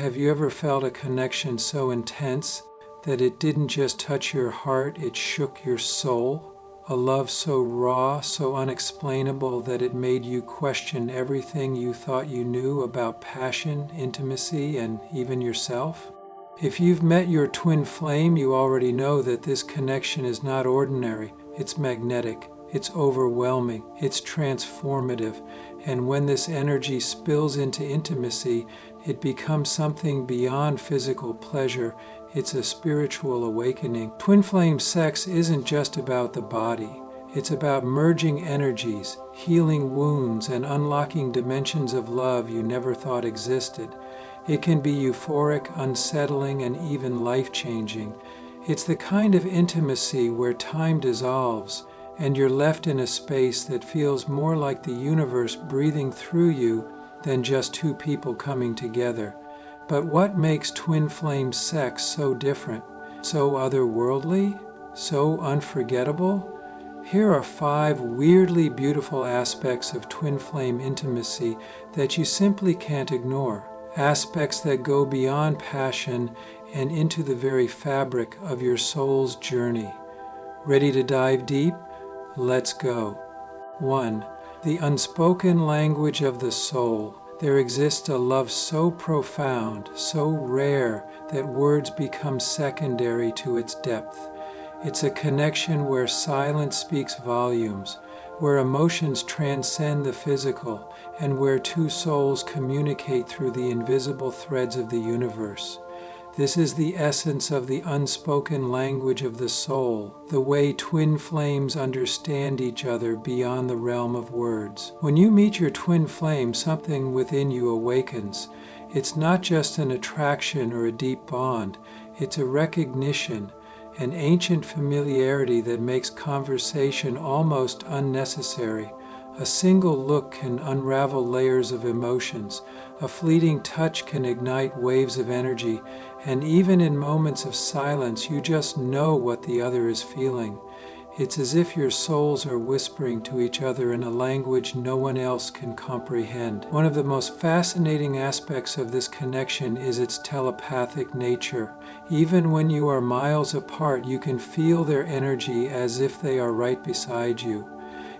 have you ever felt a connection so intense that it didn't just touch your heart, it shook your soul? A love so raw, so unexplainable that it made you question everything you thought you knew about passion, intimacy, and even yourself? If you've met your twin flame, you already know that this connection is not ordinary. It's magnetic, it's overwhelming, it's transformative, and when this energy spills into intimacy, it becomes something beyond physical pleasure. It's a spiritual awakening. Twin flame sex isn't just about the body. It's about merging energies, healing wounds, and unlocking dimensions of love you never thought existed. It can be euphoric, unsettling, and even life-changing. It's the kind of intimacy where time dissolves, and you're left in a space that feels more like the universe breathing through you than just two people coming together. But what makes twin flame sex so different, so otherworldly, so unforgettable? Here are 5 weirdly beautiful aspects of twin flame intimacy that you simply can't ignore. Aspects that go beyond passion and into the very fabric of your soul's journey. Ready to dive deep? Let's go. 1. The unspoken language of the soul. There exists a love so profound, so rare, that words become secondary to its depth. It's a connection where silence speaks volumes, where emotions transcend the physical, and where two souls communicate through the invisible threads of the universe. This is the essence of the unspoken language of the soul, the way twin flames understand each other beyond the realm of words. When you meet your twin flame, something within you awakens. It's not just an attraction or a deep bond, it's a recognition, an ancient familiarity that makes conversation almost unnecessary. A single look can unravel layers of emotions. A fleeting touch can ignite waves of energy. And even in moments of silence, you just know what the other is feeling. It's as if your souls are whispering to each other in a language no one else can comprehend. One of the most fascinating aspects of this connection is its telepathic nature. Even when you are miles apart, you can feel their energy as if they are right beside you.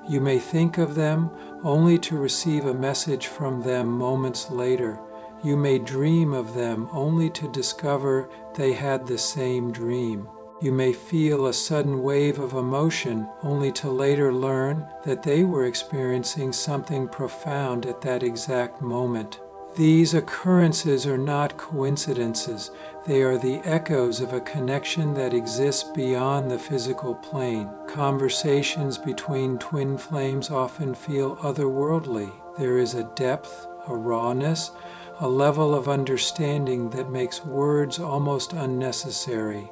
You may think of them only to receive a message from them moments later. You may dream of them only to discover they had the same dream. You may feel a sudden wave of emotion only to later learn that they were experiencing something profound at that exact moment. These occurrences are not coincidences. They are the echoes of a connection that exists beyond the physical plane. Conversations between twin flames often feel otherworldly. There is a depth, a rawness, a level of understanding that makes words almost unnecessary.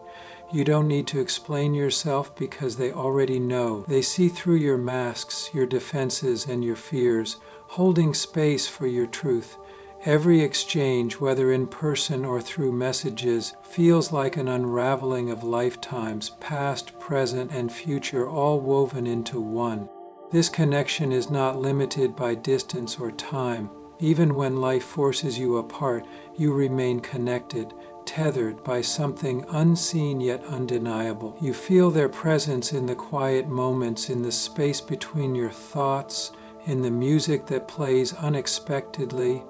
You don't need to explain yourself because they already know. They see through your masks, your defenses, and your fears, holding space for your truth. Every exchange, whether in person or through messages, feels like an unraveling of lifetimes, past, present, and future, all woven into one. This connection is not limited by distance or time. Even when life forces you apart, you remain connected, tethered by something unseen yet undeniable. You feel their presence in the quiet moments, in the space between your thoughts, in the music that plays unexpectedly,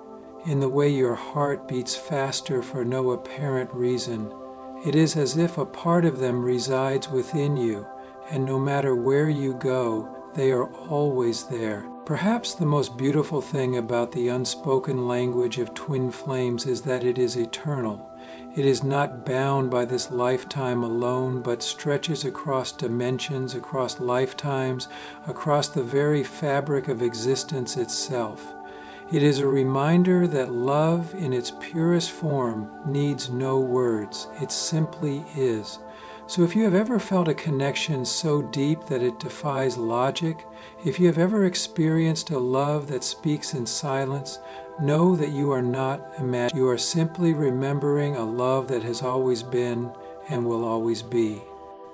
in the way your heart beats faster for no apparent reason. It is as if a part of them resides within you, and no matter where you go, they are always there. Perhaps the most beautiful thing about the unspoken language of twin flames is that it is eternal. It is not bound by this lifetime alone, but stretches across dimensions, across lifetimes, across the very fabric of existence itself. It is a reminder that love in its purest form needs no words. It simply is. So if you have ever felt a connection so deep that it defies logic, if you have ever experienced a love that speaks in silence, know that you are not imagining. You are simply remembering a love that has always been and will always be.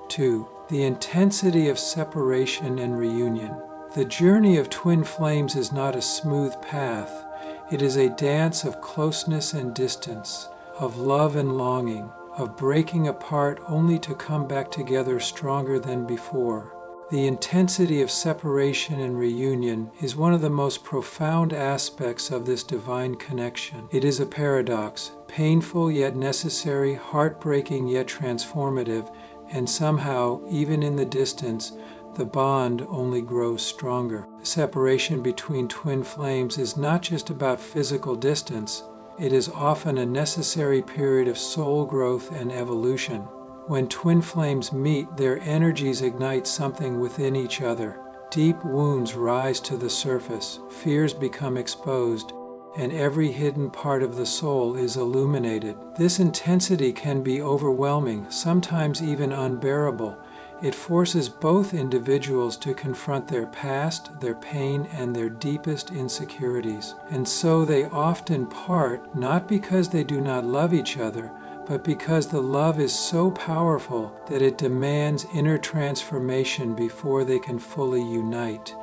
2. The intensity of separation and reunion. The journey of twin flames is not a smooth path. It is a dance of closeness and distance. of love and longing, of breaking apart only to come back together stronger than before. The intensity of separation and reunion is one of the most profound aspects of this divine connection. It is a paradox, painful yet necessary, heartbreaking yet transformative, and somehow, even in the distance, the bond only grows stronger. The separation between twin flames is not just about physical distance. It is often a necessary period of soul growth and evolution. When twin flames meet, their energies ignite something within each other. Deep wounds rise to the surface, fears become exposed, and every hidden part of the soul is illuminated. This intensity can be overwhelming, sometimes even unbearable. It forces both individuals to confront their past, their pain, and their deepest insecurities. And so they often part, not because they do not love each other, but because the love is so powerful that it demands inner transformation before they can fully unite.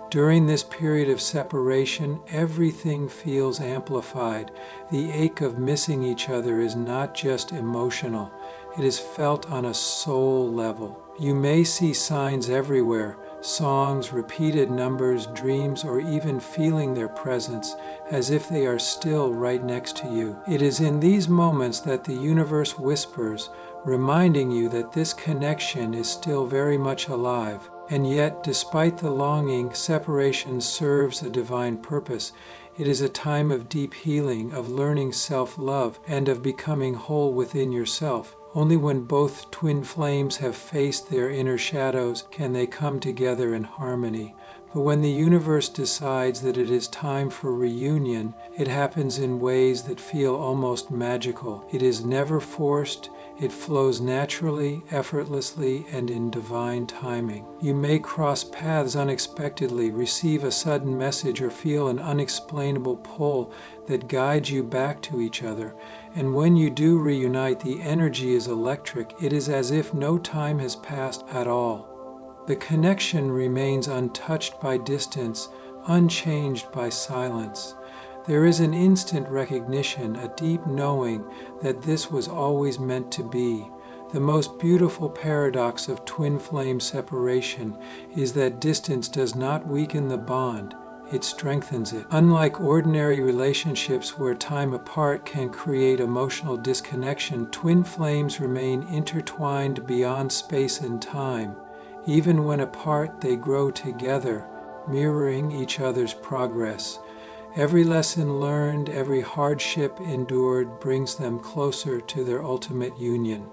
During this period of separation, everything feels amplified. The ache of missing each other is not just emotional, it is felt on a soul level. You may see signs everywhere, songs, repeated numbers, dreams, or even feeling their presence, as if they are still right next to you. It is in these moments that the universe whispers, reminding you that this connection is still very much alive. And yet, despite the longing, separation serves a divine purpose. It is a time of deep healing, of learning self-love, and of becoming whole within yourself. Only when both twin flames have faced their inner shadows can they come together in harmony. But when the universe decides that it is time for reunion, it happens in ways that feel almost magical. It is never forced. It flows naturally, effortlessly, and in divine timing. You may cross paths unexpectedly, receive a sudden message, or feel an unexplainable pull that guides you back to each other. And when you do reunite, the energy is electric. It is as if no time has passed at all. The connection remains untouched by distance, unchanged by silence. There is an instant recognition, a deep knowing that this was always meant to be. The most beautiful paradox of twin flame separation is that distance does not weaken the bond, it strengthens it. Unlike ordinary relationships where time apart can create emotional disconnection, twin flames remain intertwined beyond space and time. Even when apart, they grow together, mirroring each other's progress. Every lesson learned, every hardship endured brings them closer to their ultimate union.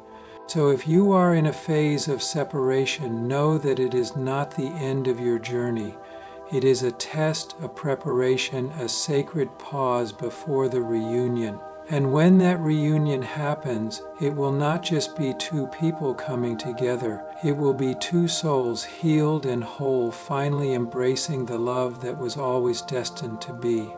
So if you are in a phase of separation, know that it is not the end of your journey. It is a test, a preparation, a sacred pause before the reunion. And when that reunion happens, it will not just be two people coming together. It will be two souls healed and whole, finally embracing the love that was always destined to be.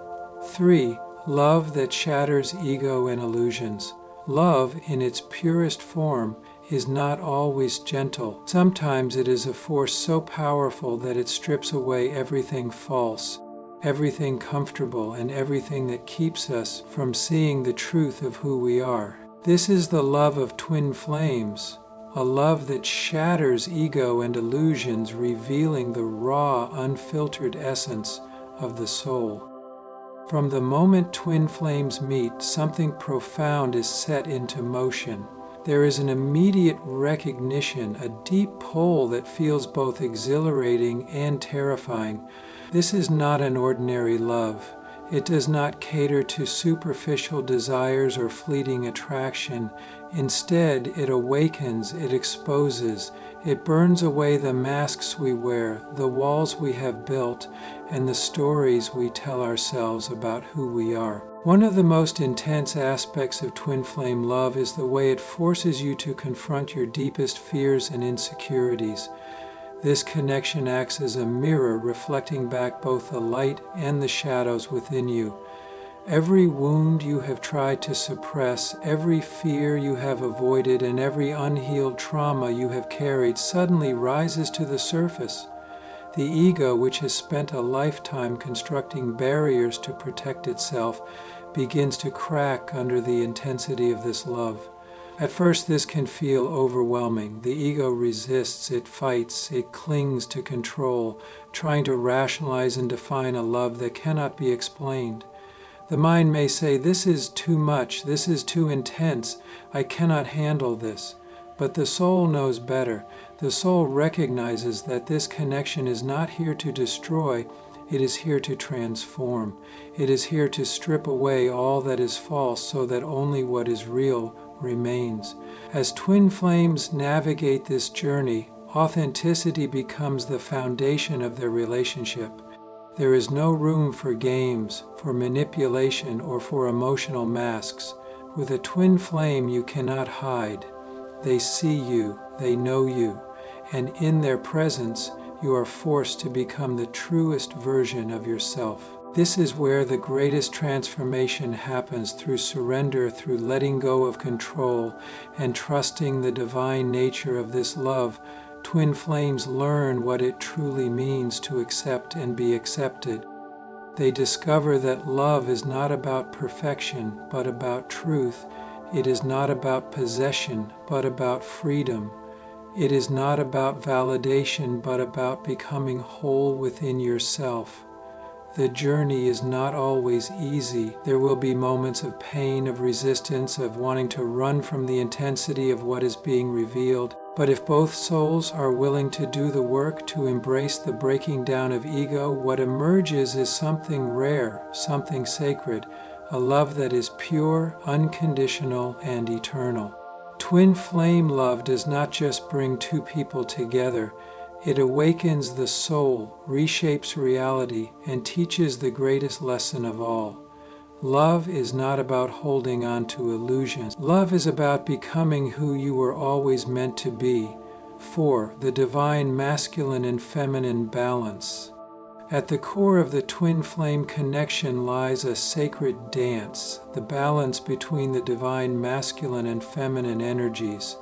3. Love that shatters ego and illusions. Love, in its purest form, is not always gentle. Sometimes it is a force so powerful that it strips away everything false, everything comfortable, and everything that keeps us from seeing the truth of who we are. This is the love of twin flames, a love that shatters ego and illusions, revealing the raw, unfiltered essence of the soul. From the moment twin flames meet, something profound is set into motion. There is an immediate recognition, a deep pull that feels both exhilarating and terrifying. This is not an ordinary love. It does not cater to superficial desires or fleeting attraction. Instead, it awakens, it exposes, it burns away the masks we wear, the walls we have built, and the stories we tell ourselves about who we are. One of the most intense aspects of twin flame love is the way it forces you to confront your deepest fears and insecurities. This connection acts as a mirror, reflecting back both the light and the shadows within you. Every wound you have tried to suppress, every fear you have avoided, and every unhealed trauma you have carried suddenly rises to the surface. The ego, which has spent a lifetime constructing barriers to protect itself, begins to crack under the intensity of this love. At first, this can feel overwhelming. The ego resists, it fights, it clings to control, trying to rationalize and define a love that cannot be explained. The mind may say, "This is too much, this is too intense, I cannot handle this." But the soul knows better. The soul recognizes that this connection is not here to destroy, it is here to transform. It is here to strip away all that is false so that only what is real remains. As twin flames navigate this journey, authenticity becomes the foundation of their relationship. There is no room for games, for manipulation, or for emotional masks. With a twin flame, you cannot hide. They see you, they know you, and in their presence, you are forced to become the truest version of yourself. This is where the greatest transformation happens, through surrender, through letting go of control, and trusting the divine nature of this love. Twin flames learn what it truly means to accept and be accepted. They discover that love is not about perfection, but about truth. It is not about possession, but about freedom. It is not about validation, but about becoming whole within yourself. The journey is not always easy. There will be moments of pain, of resistance, of wanting to run from the intensity of what is being revealed. But if both souls are willing to do the work, to embrace the breaking down of ego, what emerges is something rare, something sacred, a love that is pure, unconditional, and eternal. Twin flame love does not just bring two people together. It awakens the soul, reshapes reality, and teaches the greatest lesson of all. Love is not about holding on to illusions. Love is about becoming who you were always meant to be. 4. The divine masculine and feminine balance. At the core of the twin flame connection lies a sacred dance, the balance between the divine masculine and feminine energies.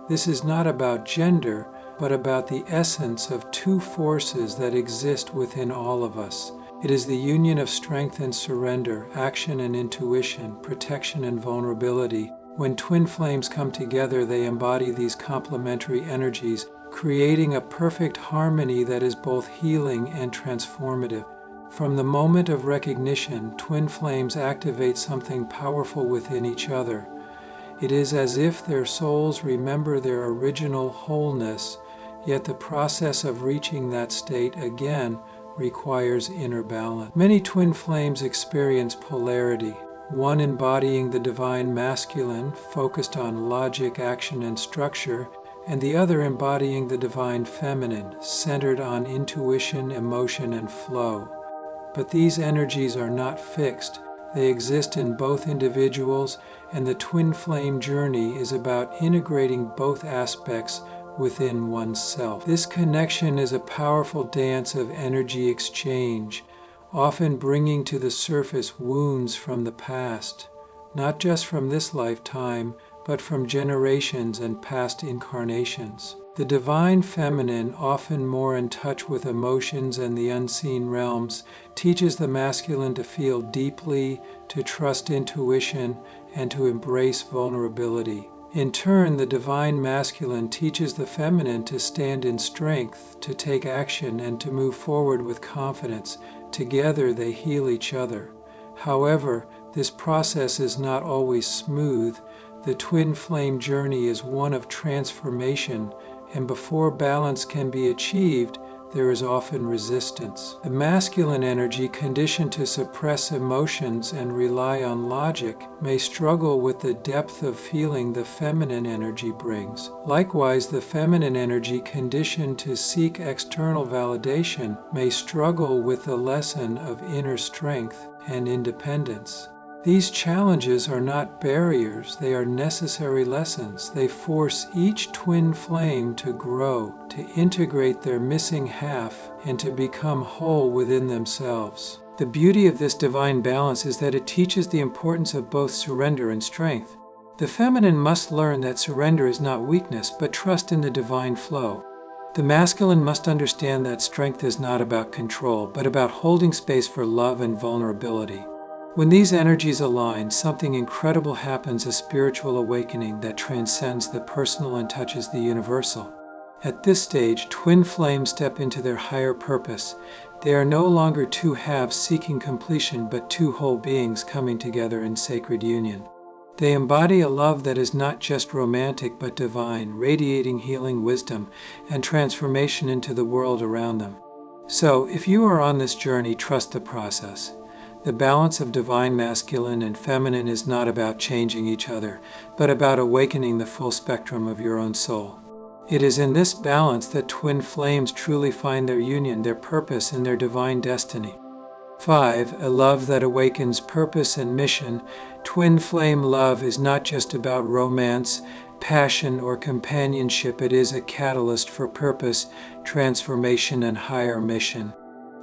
This is not about gender, but about the essence of two forces that exist within all of us. It is the union of strength and surrender, action and intuition, protection and vulnerability. When twin flames come together, they embody these complementary energies, creating a perfect harmony that is both healing and transformative. From the moment of recognition, twin flames activate something powerful within each other. It is as if their souls remember their original wholeness, yet the process of reaching that state again requires inner balance. Many twin flames experience polarity, one embodying the divine masculine, focused on logic, action, and structure, and the other embodying the divine feminine, centered on intuition, emotion, and flow. But these energies are not fixed. They exist in both individuals, and the twin flame journey is about integrating both aspects within oneself. This connection is a powerful dance of energy exchange, often bringing to the surface wounds from the past, not just from this lifetime, but from generations and past incarnations. The divine feminine, often more in touch with emotions and the unseen realms, teaches the masculine to feel deeply, to trust intuition, and to embrace vulnerability. In turn, the divine masculine teaches the feminine to stand in strength, to take action, and to move forward with confidence. Together they heal each other. However, this process is not always smooth. The twin flame journey is one of transformation, and before balance can be achieved, there is often resistance. The masculine energy, conditioned to suppress emotions and rely on logic, may struggle with the depth of feeling the feminine energy brings. Likewise, the feminine energy, conditioned to seek external validation, may struggle with the lesson of inner strength and independence. These challenges are not barriers, they are necessary lessons. They force each twin flame to grow, to integrate their missing half, and to become whole within themselves. The beauty of this divine balance is that it teaches the importance of both surrender and strength. The feminine must learn that surrender is not weakness, but trust in the divine flow. The masculine must understand that strength is not about control, but about holding space for love and vulnerability. When these energies align, something incredible happens, a spiritual awakening that transcends the personal and touches the universal. At this stage, twin flames step into their higher purpose. They are no longer two halves seeking completion, but two whole beings coming together in sacred union. They embody a love that is not just romantic but divine, radiating healing, wisdom, and transformation into the world around them. So, if you are on this journey, trust the process. The balance of divine masculine and feminine is not about changing each other, but about awakening the full spectrum of your own soul. It is in this balance that twin flames truly find their union, their purpose, and their divine destiny. 5. A love that awakens purpose and mission. Twin flame love is not just about romance, passion, or companionship. It is a catalyst for purpose, transformation, and higher mission.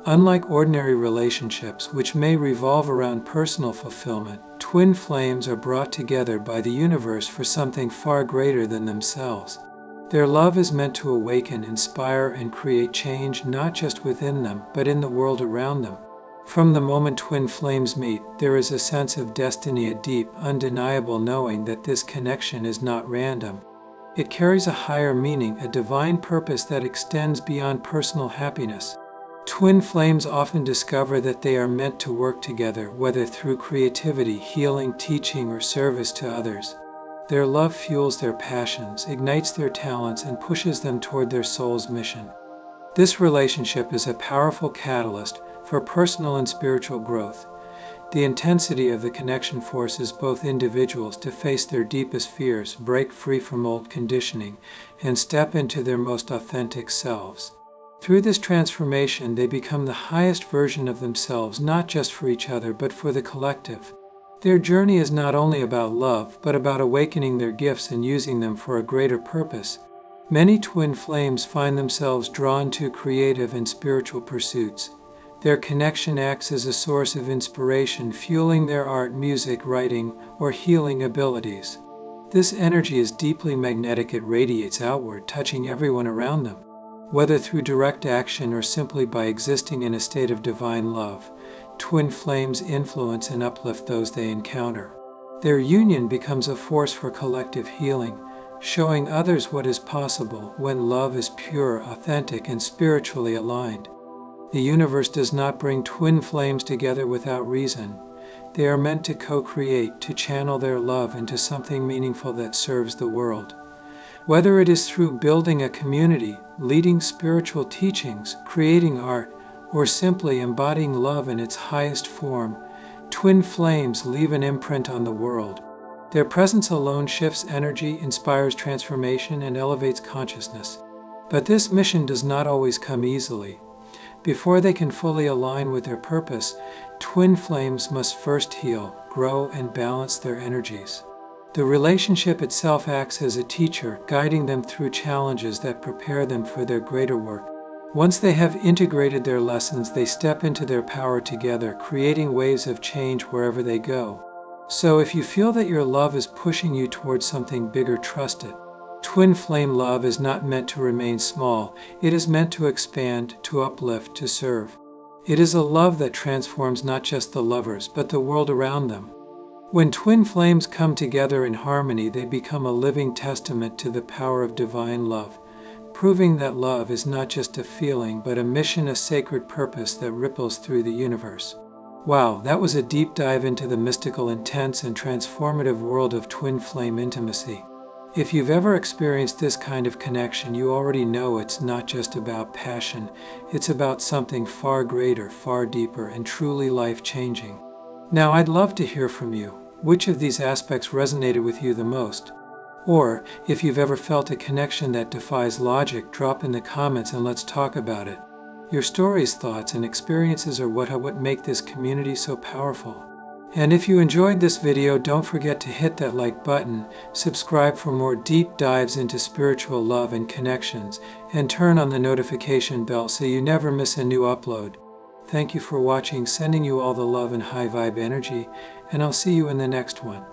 Unlike ordinary relationships, which may revolve around personal fulfillment, twin flames are brought together by the universe for something far greater than themselves. Their love is meant to awaken, inspire, and create change not just within them, but in the world around them. From the moment twin flames meet, there is a sense of destiny, a deep, undeniable knowing that this connection is not random. It carries a higher meaning, a divine purpose that extends beyond personal happiness. Twin flames often discover that they are meant to work together, whether through creativity, healing, teaching, or service to others. Their love fuels their passions, ignites their talents, and pushes them toward their soul's mission. This relationship is a powerful catalyst for personal and spiritual growth. The intensity of the connection forces both individuals to face their deepest fears, break free from old conditioning, and step into their most authentic selves. Through this transformation, they become the highest version of themselves, not just for each other, but for the collective. Their journey is not only about love, but about awakening their gifts and using them for a greater purpose. Many twin flames find themselves drawn to creative and spiritual pursuits. Their connection acts as a source of inspiration, fueling their art, music, writing, or healing abilities. This energy is deeply magnetic. It radiates outward, touching everyone around them. Whether through direct action or simply by existing in a state of divine love, twin flames influence and uplift those they encounter. Their union becomes a force for collective healing, showing others what is possible when love is pure, authentic, and spiritually aligned. The universe does not bring twin flames together without reason. They are meant to co-create, to channel their love into something meaningful that serves the world. Whether it is through building a community, leading spiritual teachings, creating art, or simply embodying love in its highest form, twin flames leave an imprint on the world. Their presence alone shifts energy, inspires transformation, and elevates consciousness. But this mission does not always come easily. Before they can fully align with their purpose, twin flames must first heal, grow, and balance their energies. The relationship itself acts as a teacher, guiding them through challenges that prepare them for their greater work. Once they have integrated their lessons, they step into their power together, creating waves of change wherever they go. So if you feel that your love is pushing you towards something bigger, trust it. Twin flame love is not meant to remain small. It is meant to expand, to uplift, to serve. It is a love that transforms not just the lovers, but the world around them. When twin flames come together in harmony, they become a living testament to the power of divine love, proving that love is not just a feeling, but a mission, a sacred purpose that ripples through the universe. Wow, that was a deep dive into the mystical, intense, and transformative world of twin flame intimacy. If you've ever experienced this kind of connection, you already know it's not just about passion. It's about something far greater, far deeper, and truly life-changing. Now, I'd love to hear from you. Which of these aspects resonated with you the most? Or, if you've ever felt a connection that defies logic, drop in the comments and let's talk about it. Your stories, thoughts, and experiences are what make this community so powerful. And if you enjoyed this video, don't forget to hit that like button, subscribe for more deep dives into spiritual love and connections, and turn on the notification bell so you never miss a new upload. Thank you for watching, sending you all the love and high vibe energy, and I'll see you in the next one.